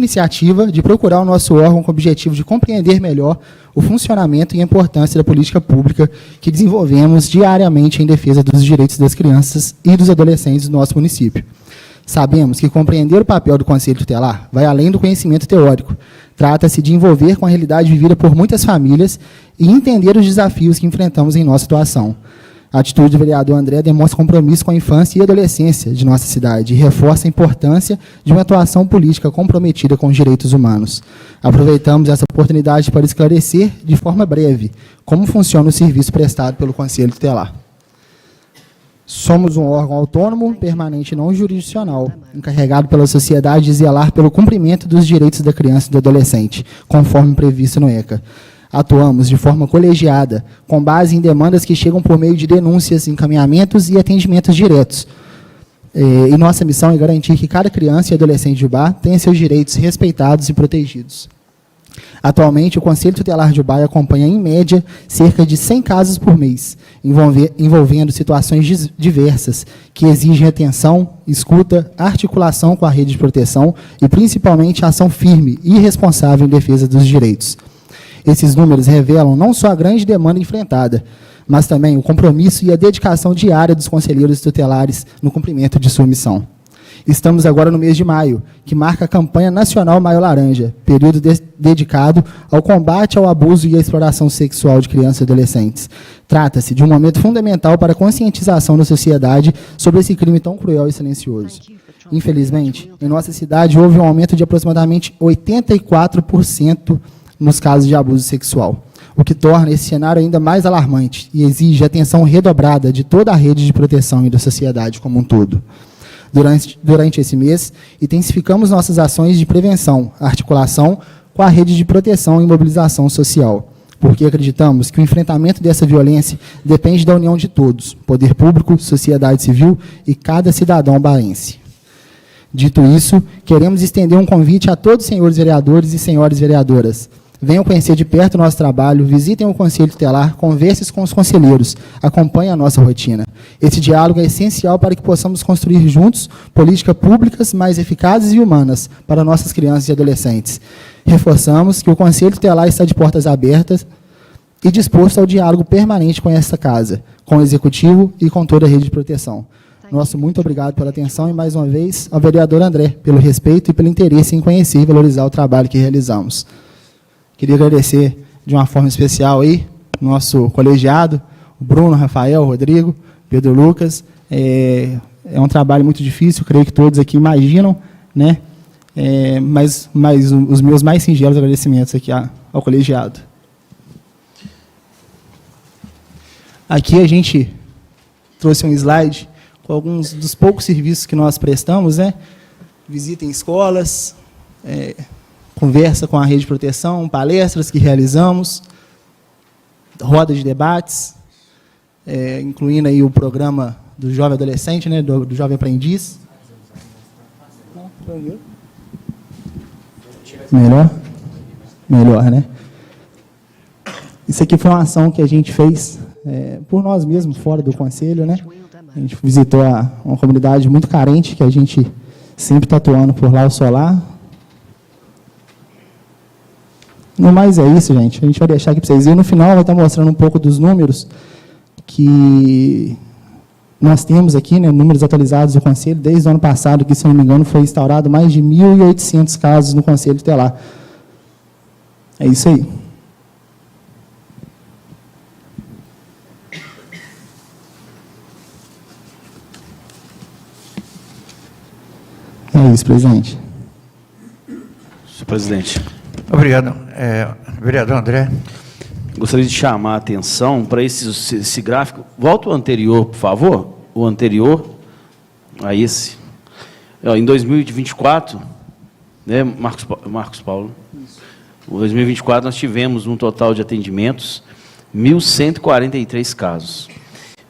iniciativa de procurar o nosso órgão com o objetivo de compreender melhor o funcionamento e a importância da política pública que desenvolvemos diariamente em defesa dos direitos das crianças e dos adolescentes do nosso município. Sabemos que compreender o papel do Conselho Tutelar vai além do conhecimento teórico. Trata-se de envolver com a realidade vivida por muitas famílias e entender os desafios que enfrentamos em nossa atuação. A atitude do vereador André demonstra compromisso com a infância e adolescência de nossa cidade e reforça a importância de uma atuação política comprometida com os direitos humanos. Aproveitamos essa oportunidade para esclarecer, de forma breve, como funciona o serviço prestado pelo Conselho Tutelar. Somos um órgão autônomo, permanente e não jurisdicional, encarregado pela sociedade de zelar pelo cumprimento dos direitos da criança e do adolescente, conforme previsto no ECA. Atuamos de forma colegiada, com base em demandas que chegam por meio de denúncias, encaminhamentos e atendimentos diretos. E nossa missão é garantir que cada criança e adolescente de Ubá tenha seus direitos respeitados e protegidos. Atualmente, o Conselho Tutelar de Ubá acompanha, em média, cerca de 100 casos por mês, envolvendo situações diversas, que exigem atenção, escuta, articulação com a rede de proteção e, principalmente, ação firme e responsável em defesa dos direitos. Esses números revelam não só a grande demanda enfrentada, mas também o compromisso e a dedicação diária dos conselheiros tutelares no cumprimento de sua missão. Estamos agora no mês de maio, que marca a campanha nacional Maio Laranja, período dedicado ao combate ao abuso e à exploração sexual de crianças e adolescentes. Trata-se de um momento fundamental para a conscientização da sociedade sobre esse crime tão cruel e silencioso. Infelizmente, em nossa cidade houve um aumento de aproximadamente 84% nos casos de abuso sexual, o que torna esse cenário ainda mais alarmante e exige atenção redobrada de toda a rede de proteção e da sociedade como um todo. Durante esse mês, intensificamos nossas ações de prevenção, articulação com a rede de proteção e mobilização social, porque acreditamos que o enfrentamento dessa violência depende da união de todos, poder público, sociedade civil e cada cidadão baense. Dito isso, queremos estender um convite a todos os senhores vereadores e senhoras vereadoras. Venham conhecer de perto o nosso trabalho, visitem o Conselho Tutelar, conversem com os conselheiros, acompanhem a nossa rotina. Esse diálogo é essencial para que possamos construir juntos políticas públicas mais eficazes e humanas para nossas crianças e adolescentes. Reforçamos que o Conselho Tutelar está de portas abertas e disposto ao diálogo permanente com esta casa, com o Executivo e com toda a rede de proteção. Nosso muito obrigado pela atenção e, mais uma vez, ao vereador André, pelo respeito e pelo interesse em conhecer e valorizar o trabalho que realizamos. Queria agradecer de uma forma especial aí, o nosso colegiado, o Bruno, Rafael, o Rodrigo, Pedro Lucas. É um trabalho muito difícil, creio que todos aqui imaginam, né? Mas os meus mais singelos agradecimentos aqui ao colegiado. Aqui a gente trouxe um slide com alguns dos poucos serviços que nós prestamos, né? Visita em escolas, conversa com a rede de proteção, palestras que realizamos, rodas de debates, incluindo aí o programa do jovem adolescente, né, do jovem aprendiz. Melhor, né? Isso aqui foi uma ação que a gente fez por nós mesmos, fora do conselho, né? A gente visitou uma comunidade muito carente, que a gente sempre está atuando por lá, o Solar. No mais é isso, gente. A gente vai deixar aqui para vocês. E no final vai estar mostrando um pouco dos números que nós temos aqui, né, números atualizados do Conselho, desde o ano passado, que, se não me engano, foi instaurado mais de 1.800 casos no Conselho Tutelar. É isso aí. É isso, presidente. Senhor presidente. Obrigado. Vereador André. Gostaria de chamar a atenção para esse gráfico. Volta o anterior, por favor. O anterior a esse. Em 2024, né, Marcos Paulo? Em 2024, nós tivemos um total de atendimentos, 1.143 casos.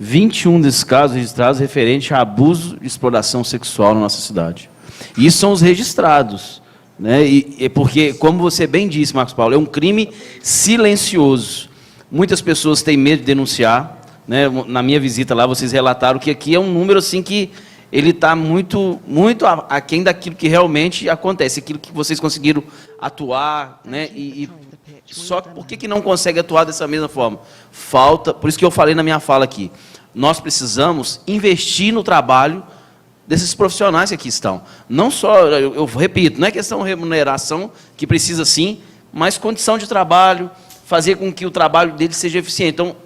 21 desses casos registrados referentes a abuso e exploração sexual na nossa cidade. E isso são os registrados. Né? E porque, como você bem disse, Marcos Paulo, é um crime silencioso. Muitas pessoas têm medo de denunciar, né? Na minha visita lá, vocês relataram que aqui é um número assim que ele está muito aquém daquilo que realmente acontece, aquilo que vocês conseguiram atuar, né? Só que por que não consegue atuar dessa mesma forma? Falta, por isso que eu falei na minha fala aqui, nós precisamos investir no trabalho desses profissionais que aqui estão. Não só, eu repito, não é questão de remuneração, que precisa sim, mas condição de trabalho, fazer com que o trabalho deles seja eficiente. Então,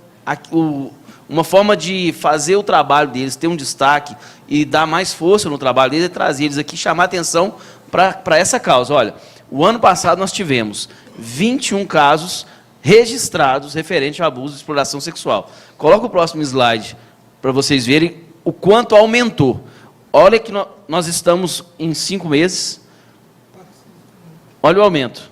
uma forma de fazer o trabalho deles ter um destaque e dar mais força no trabalho deles é trazer eles aqui, chamar atenção para essa causa. Olha, o ano passado nós tivemos 21 casos registrados referentes a abuso e exploração sexual. Coloca o próximo slide para vocês verem o quanto aumentou. Olha que nós estamos em 5 meses. Olha o aumento.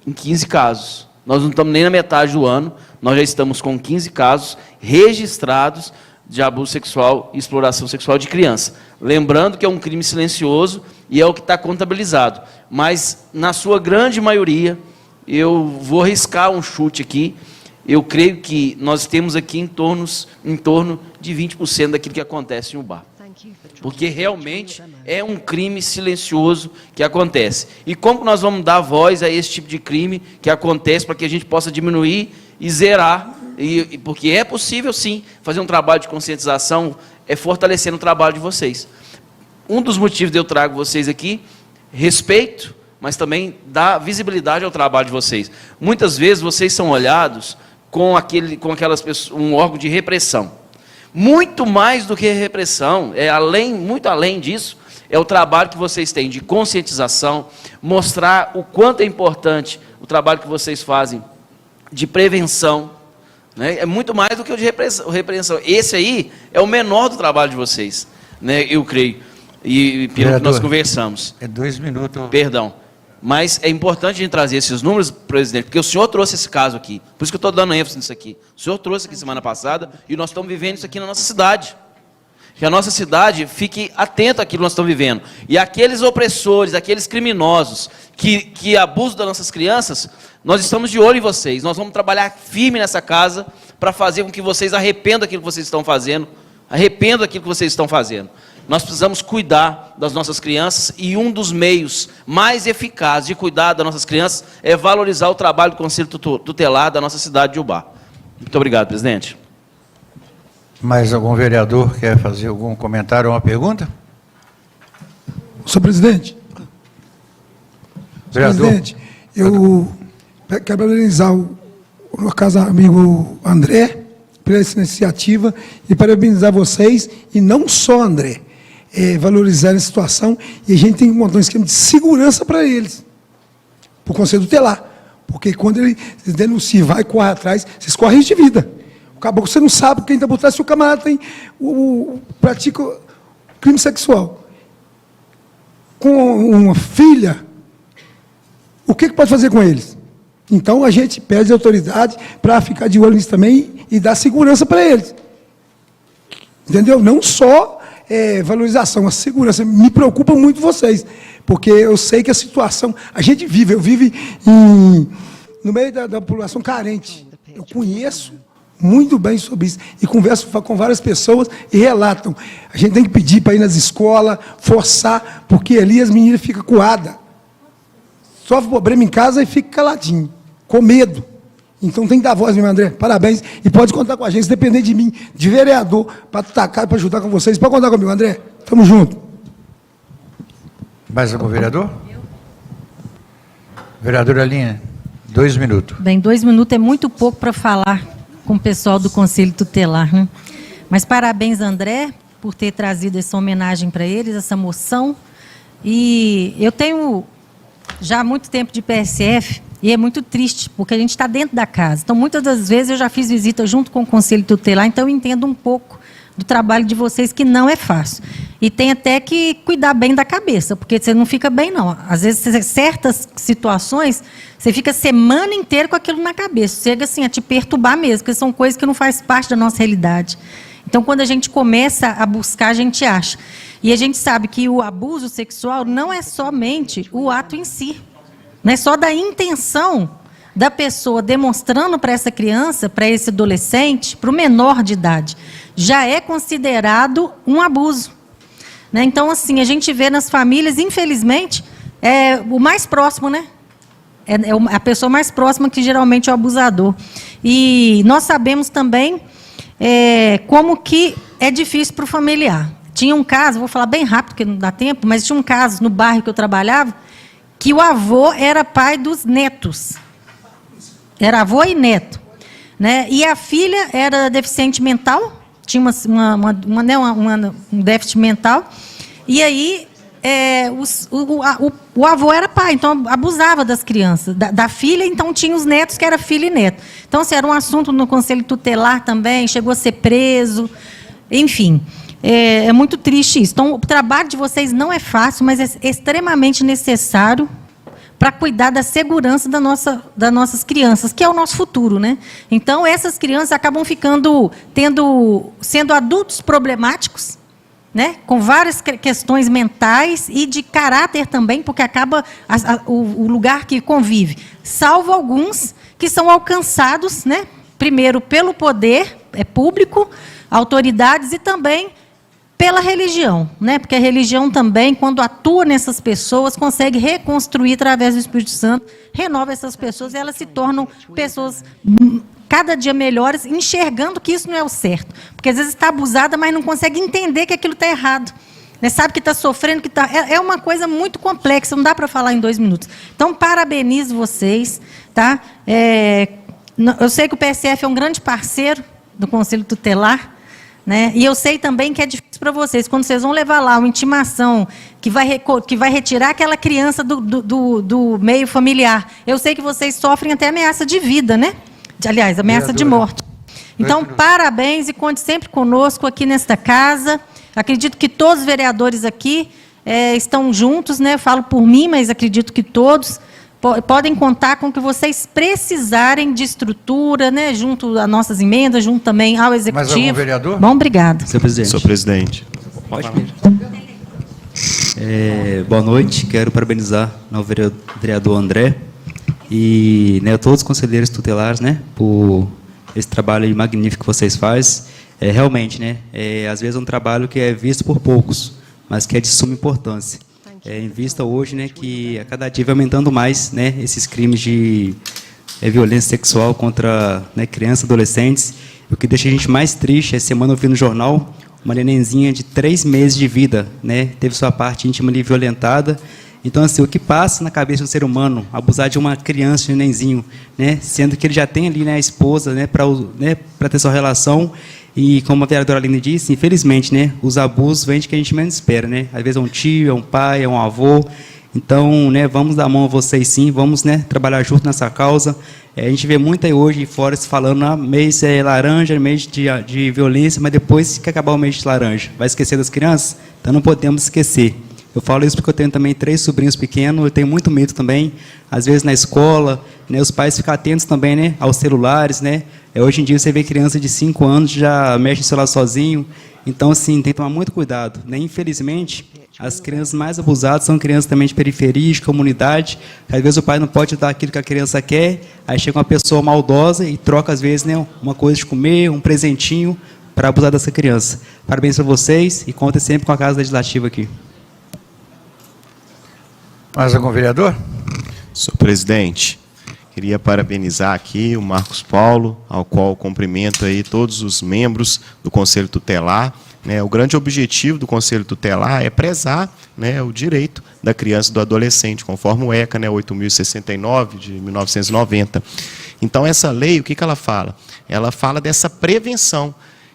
Em 15 casos. Nós não estamos nem na metade do ano, nós já estamos com 15 casos registrados de abuso sexual e exploração sexual de criança. Lembrando que é um crime silencioso e é o que está contabilizado. Mas, na sua grande maioria, eu vou arriscar um chute aqui, eu creio que nós temos aqui em torno de 20% daquilo que acontece em um bar. Porque realmente é um crime silencioso que acontece. E como nós vamos dar voz a esse tipo de crime que acontece para que a gente possa diminuir e zerar? Porque é possível, sim, fazer um trabalho de conscientização, fortalecendo o trabalho de vocês. Um dos motivos de eu trago vocês aqui, respeito, mas também dar visibilidade ao trabalho de vocês. Muitas vezes vocês são olhados com aquelas pessoas, um órgão de repressão. Muito mais do que repressão, muito além disso, é o trabalho que vocês têm de conscientização, mostrar o quanto é importante o trabalho que vocês fazem de prevenção, né? É muito mais do que o de repreensão. Esse aí é o menor do trabalho de vocês, né? Eu creio, e pelo que nós conversamos. É 2 minutos. Perdão. Mas é importante a gente trazer esses números, presidente, porque o senhor trouxe esse caso aqui. Por isso que eu estou dando ênfase nisso aqui. O senhor trouxe aqui semana passada e nós estamos vivendo isso aqui na nossa cidade. Que a nossa cidade fique atenta àquilo que nós estamos vivendo. E aqueles opressores, aqueles criminosos que abusam das nossas crianças, nós estamos de olho em vocês. Nós vamos trabalhar firme nessa casa para fazer com que vocês arrependam daquilo que vocês estão fazendo. Arrependam daquilo que vocês estão fazendo. Nós precisamos cuidar das nossas crianças e um dos meios mais eficazes de cuidar das nossas crianças é valorizar o trabalho do Conselho Tutelar da nossa cidade de Ubá. Muito obrigado, presidente. Mais algum vereador quer fazer algum comentário ou uma pergunta? Senhor presidente. Vereador. Presidente, eu quero parabenizar o meu caso amigo André por essa iniciativa e parabenizar vocês, e não só André, valorizar a situação, e a gente tem que montar um esquema de segurança para eles, para o Conselho Tutelar, porque quando ele denuncia, vai, corre atrás, vocês correm risco de vida. Acabou que você não sabe quem está por trás, se o camarada pratica crime sexual com uma filha, o que pode fazer com eles? Então, a gente pede a autoridade para ficar de olho nisso também e dar segurança para eles. Entendeu? Não só valorização, a segurança. Me preocupa muito vocês, porque eu sei que a situação... A gente vive, eu vivo no meio da população carente. Eu conheço muito bem sobre isso, e converso com várias pessoas e relatam. A gente tem que pedir para ir nas escolas, forçar, porque ali as meninas ficam coadas. Sofre problema em casa e fica caladinho, com medo. Então tem que dar voz, meu André. Parabéns. E pode contar com a gente, se depender de mim, de vereador, para atacar, para ajudar com vocês. Pode contar comigo, André. Tamo junto. Mais algum vereador? Vereadora Aline, 2 minutos. Bem, 2 minutos é muito pouco para falar com o pessoal do Conselho Tutelar, né? Mas parabéns, André, por ter trazido essa homenagem para eles, essa moção. E eu tenho já muito tempo de PSF, e é muito triste, porque a gente está dentro da casa. Então, muitas das vezes, eu já fiz visita junto com o Conselho Tutelar, então eu entendo um pouco do trabalho de vocês, que não é fácil. E tem até que cuidar bem da cabeça, porque você não fica bem, não. Às vezes, certas situações, você fica a semana inteira com aquilo na cabeça. Chega assim, a te perturbar mesmo, porque são coisas que não fazem parte da nossa realidade. Então, quando a gente começa a buscar, a gente acha. E a gente sabe que o abuso sexual não é somente o ato em si. Não é só da intenção da pessoa demonstrando para essa criança, para esse adolescente, para o menor de idade. Já é considerado um abuso. né? Então, assim, a gente vê nas famílias, infelizmente, o mais próximo, né? É a pessoa mais próxima que geralmente é o abusador. E nós sabemos também como que é difícil para o familiar. Tinha um caso, vou falar bem rápido, porque não dá tempo, mas tinha um caso no bairro que eu trabalhava, que o avô era pai dos netos. Era avô e neto, né? E a filha era deficiente mental, tinha um déficit mental, e aí o avô era pai, então abusava das crianças, da filha, então tinha os netos que era filho e neto. Então, assim, era um assunto no Conselho Tutelar também, chegou a ser preso, enfim. É muito triste isso. Então, o trabalho de vocês não é fácil, mas é extremamente necessário para cuidar da segurança das nossas crianças, que é o nosso futuro, né? Então, essas crianças acabam sendo adultos problemáticos, né? Com várias questões mentais e de caráter também, porque acaba o lugar que convive, salvo alguns que são alcançados, né? Primeiro pelo poder público, autoridades, e também pela religião, né? Porque a religião também, quando atua nessas pessoas, consegue reconstruir através do Espírito Santo, renova essas pessoas e elas se tornam pessoas cada dia melhores, enxergando que isso não é o certo. Porque às vezes está abusada, mas não consegue entender que aquilo está errado. Né? Sabe que está sofrendo, que está... É uma coisa muito complexa, não dá para falar em 2 minutos. Então, parabenizo vocês. Tá? Eu sei que o PSF é um grande parceiro do Conselho Tutelar, né? E eu sei também que é difícil para vocês, quando vocês vão levar lá uma intimação que vai retirar aquela criança do meio familiar. Eu sei que vocês sofrem até ameaça de vida, né? Aliás, ameaça de morte. Então, parabéns e conte sempre conosco aqui nesta casa. Acredito que todos os vereadores aqui estão juntos, né? Eu falo por mim, mas acredito que todos podem contar com o que vocês precisarem de estrutura, né? Junto às nossas emendas, junto também ao Executivo. Mais algum vereador? Bom, obrigado. Senhor presidente. Senhor presidente. Pode boa noite. Quero parabenizar o vereador André e, né, todos os conselheiros tutelares, né, por esse trabalho magnífico que vocês fazem. Realmente, né, às vezes é um trabalho que é visto por poucos, mas que é de suma importância. Em vista hoje, né, que a cada dia vai aumentando mais, né, esses crimes de violência sexual contra, né, crianças e adolescentes. O que deixa a gente mais triste, essa semana eu vi no jornal uma nenenzinha de 3 meses de vida, né, teve sua parte íntima ali violentada. Então, assim, o que passa na cabeça do ser humano, abusar de uma criança, de um nenenzinho, né, sendo que ele já tem ali, né, a esposa, né, para ter sua relação. E, como a vereadora Aline disse, infelizmente, né, os abusos vêm de que a gente menos espera, né? Às vezes é um tio, é um pai, é um avô. Então, né, vamos dar a mão a vocês sim, vamos, né, trabalhar junto nessa causa. A gente vê muito aí hoje fora se falando, mês laranja, mês de violência, mas depois que acabar o mês de laranja, vai esquecer das crianças? Então não podemos esquecer. Eu falo isso porque eu tenho também 3 sobrinhos pequenos, eu tenho muito medo também, às vezes na escola, né, os pais ficam atentos também, né, aos celulares, né. Hoje em dia você vê criança de 5 anos já mexe no celular sozinho, então assim, tem que tomar muito cuidado, né. Infelizmente, as crianças mais abusadas são crianças também de periferia, de comunidade, às vezes o pai não pode dar aquilo que a criança quer, aí chega uma pessoa maldosa e troca às vezes, né, uma coisa de comer, um presentinho, para abusar dessa criança. Parabéns para vocês e contem sempre com a Casa Legislativa aqui. Mais algum vereador? Senhor presidente, queria parabenizar aqui o Marcos Paulo, ao qual cumprimento aí todos os membros do Conselho Tutelar. O grande objetivo do Conselho Tutelar é prezar, né, o direito da criança e do adolescente, conforme o ECA, né, 8.069, de 1990. Então, essa lei, o que ela fala? Ela fala dessa prevenção.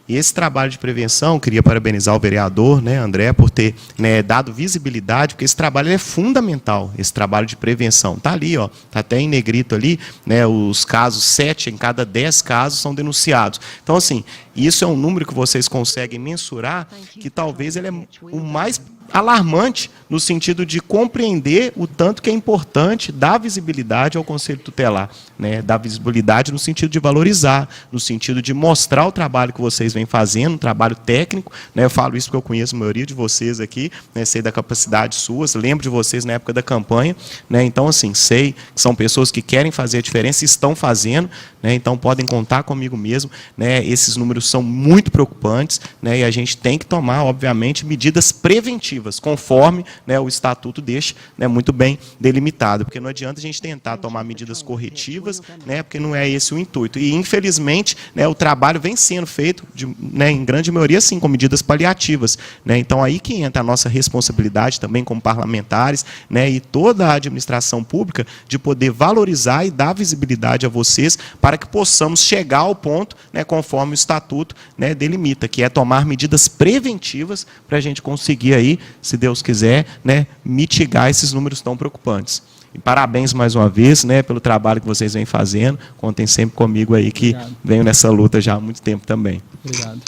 E esse trabalho de prevenção, queria parabenizar o vereador, né, André, por ter, né, dado visibilidade, porque esse trabalho é fundamental, esse trabalho de prevenção. Está ali, está até em negrito ali, né, os casos, 7 em cada 10 casos são denunciados. Então, assim, isso é um número que vocês conseguem mensurar, que talvez ele é o mais alarmante no sentido de compreender o tanto que é importante dar visibilidade ao Conselho Tutelar, né? Dar visibilidade no sentido de valorizar, no sentido de mostrar o trabalho que vocês vêm fazendo, um trabalho técnico, né? Eu falo isso porque eu conheço a maioria de vocês aqui, né? Sei da capacidade suas, lembro de vocês na época da campanha, né? Então, assim, sei que são pessoas que querem fazer a diferença e estão fazendo, né? Então podem contar comigo mesmo, né? Esses números são muito preocupantes, né? E a gente tem que tomar, obviamente, medidas preventivas, conforme, né, o estatuto deixa, né, muito bem delimitado, porque não adianta a gente tentar tomar medidas corretivas, né, porque não é esse o intuito. E, infelizmente, né, o trabalho vem sendo feito, né, em grande maioria, sim, com medidas paliativas, né? Então, aí que entra a nossa responsabilidade também como parlamentares, né, e toda a administração pública de poder valorizar e dar visibilidade a vocês para que possamos chegar ao ponto, né, conforme o estatuto, né, delimita, que é tomar medidas preventivas para a gente conseguir aí, se Deus quiser, né, mitigar esses números tão preocupantes. E parabéns mais uma vez, né, pelo trabalho que vocês vêm fazendo. Contem sempre comigo aí que venho nessa luta já há muito tempo também. Obrigado.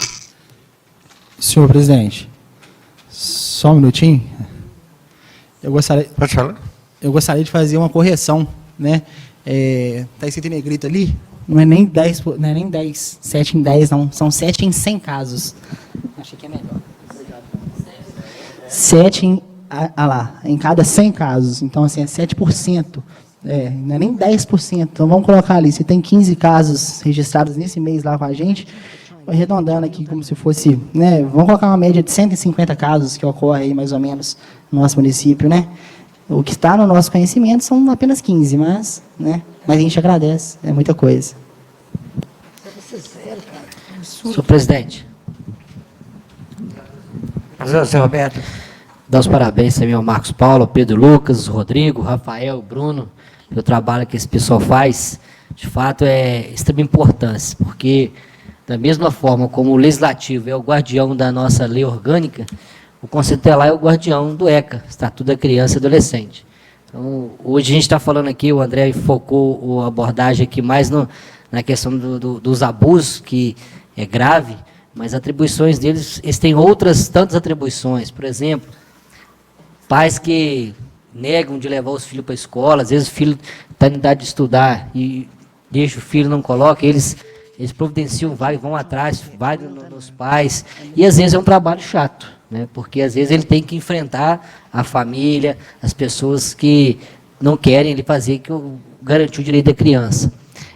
Senhor presidente, só um minutinho. Pode falar? Eu gostaria de fazer uma correção, né? Está escrito em negrito ali, não é nem 10, não é nem 10, 7 em 10, não. São 7 em 100 casos. Achei que é melhor. 7 em cada 100 casos. Então, assim, é 7%. Não é nem 10%. Então, vamos colocar ali. Se tem 15 casos registrados nesse mês lá com a gente, arredondando aqui como se fosse, né? Vamos colocar uma média de 150 casos que ocorre aí, mais ou menos, no nosso município, né? O que está no nosso conhecimento são apenas 15, mas, né? Mas a gente agradece. É muita coisa. Senhor presidente. Senhor Roberto. Dá os parabéns também ao Marcos Paulo, ao Pedro Lucas, Rodrigo, Rafael, Bruno, pelo trabalho que esse pessoal faz. De fato, é de extrema importância, porque, da mesma forma como o Legislativo é o guardião da nossa lei orgânica, o Conselho Tutelar é o guardião do ECA, Estatuto da Criança e Adolescente. Então, hoje a gente está falando aqui, o André focou a abordagem aqui mais na questão dos abusos, que é grave, mas atribuições deles, eles têm outras tantas atribuições. Por exemplo, pais que negam de levar os filhos para a escola, às vezes o filho está em idade de estudar e deixa o filho, não coloca, eles providenciam, vão atrás, vai nos pais, e às vezes é um trabalho chato, né? Porque às vezes ele tem que enfrentar a família, as pessoas que não querem ele fazer, que garantir o direito da criança.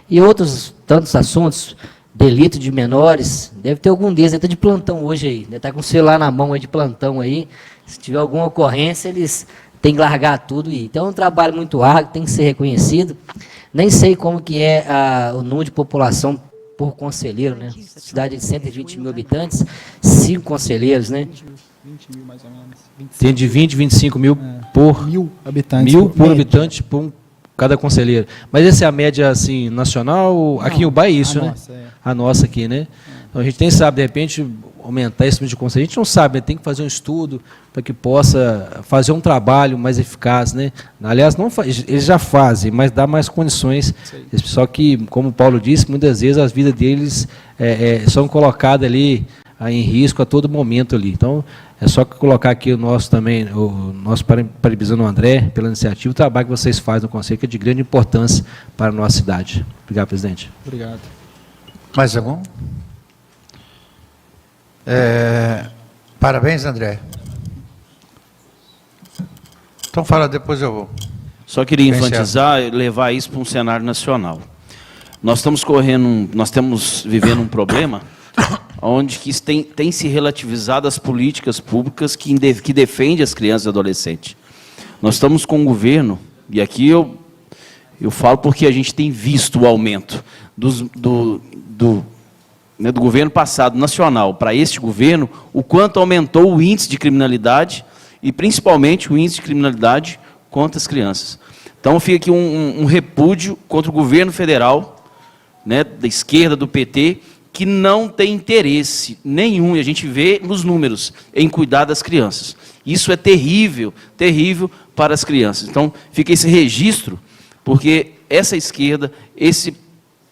E outros tantos assuntos, delito de menores, deve ter algum deles, está de plantão hoje aí, está com o celular na mão aí de plantão aí, se tiver alguma ocorrência, eles têm que largar tudo e ir. Então é um trabalho muito árduo, tem que ser reconhecido. Nem sei como que é o número de população por conselheiro, né? Cidade de 120 mil habitantes, 5 conselheiros, né? 20 mil mais ou menos. 25. Tem de 20, 25 mil por... Mil habitantes. Mil por habitante por cada conselheiro. Mas essa é a média, assim, nacional? Não, aqui em Ubai é isso, né? Nossa, a nossa aqui, né? Então, a gente nem sabe, de repente, aumentar esse número de conselheiros. A gente não sabe, né? Tem que fazer um estudo para que possa fazer um trabalho mais eficaz, né? Aliás, eles já fazem, mas dá mais condições. Esse pessoal que, como o Paulo disse, muitas vezes as vidas deles são colocadas ali em risco a todo momento ali. Então, é só colocar aqui o nosso parabenizando o André pela iniciativa, o trabalho que vocês fazem no Conselho, que é de grande importância para a nossa cidade. Obrigado, presidente. Obrigado. Mais algum? Parabéns, André. Então fala, depois eu vou. Só queria enfatizar e levar isso para um cenário nacional. Nós estamos vivendo um problema onde que tem se relativizado as políticas públicas que defendem as crianças e adolescentes. Nós estamos com um governo, e aqui eu falo porque a gente tem visto o aumento do governo passado nacional para este governo, o quanto aumentou o índice de criminalidade e principalmente o índice de criminalidade contra as crianças. Então fica aqui um repúdio contra o governo federal, né, da esquerda, do PT, que não tem interesse nenhum, e a gente vê nos números, em cuidar das crianças. Isso é terrível, terrível para as crianças. Então fica esse registro, porque essa esquerda, esse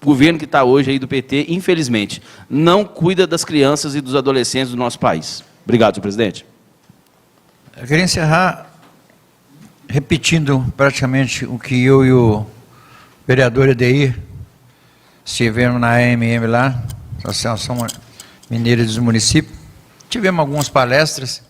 governo que está hoje aí do PT, infelizmente, não cuida das crianças e dos adolescentes do nosso país. Obrigado, senhor presidente. Eu queria encerrar repetindo praticamente o que eu e o vereador Edeir estivemos na AMM lá, Associação Mineira dos Municípios. Tivemos algumas palestras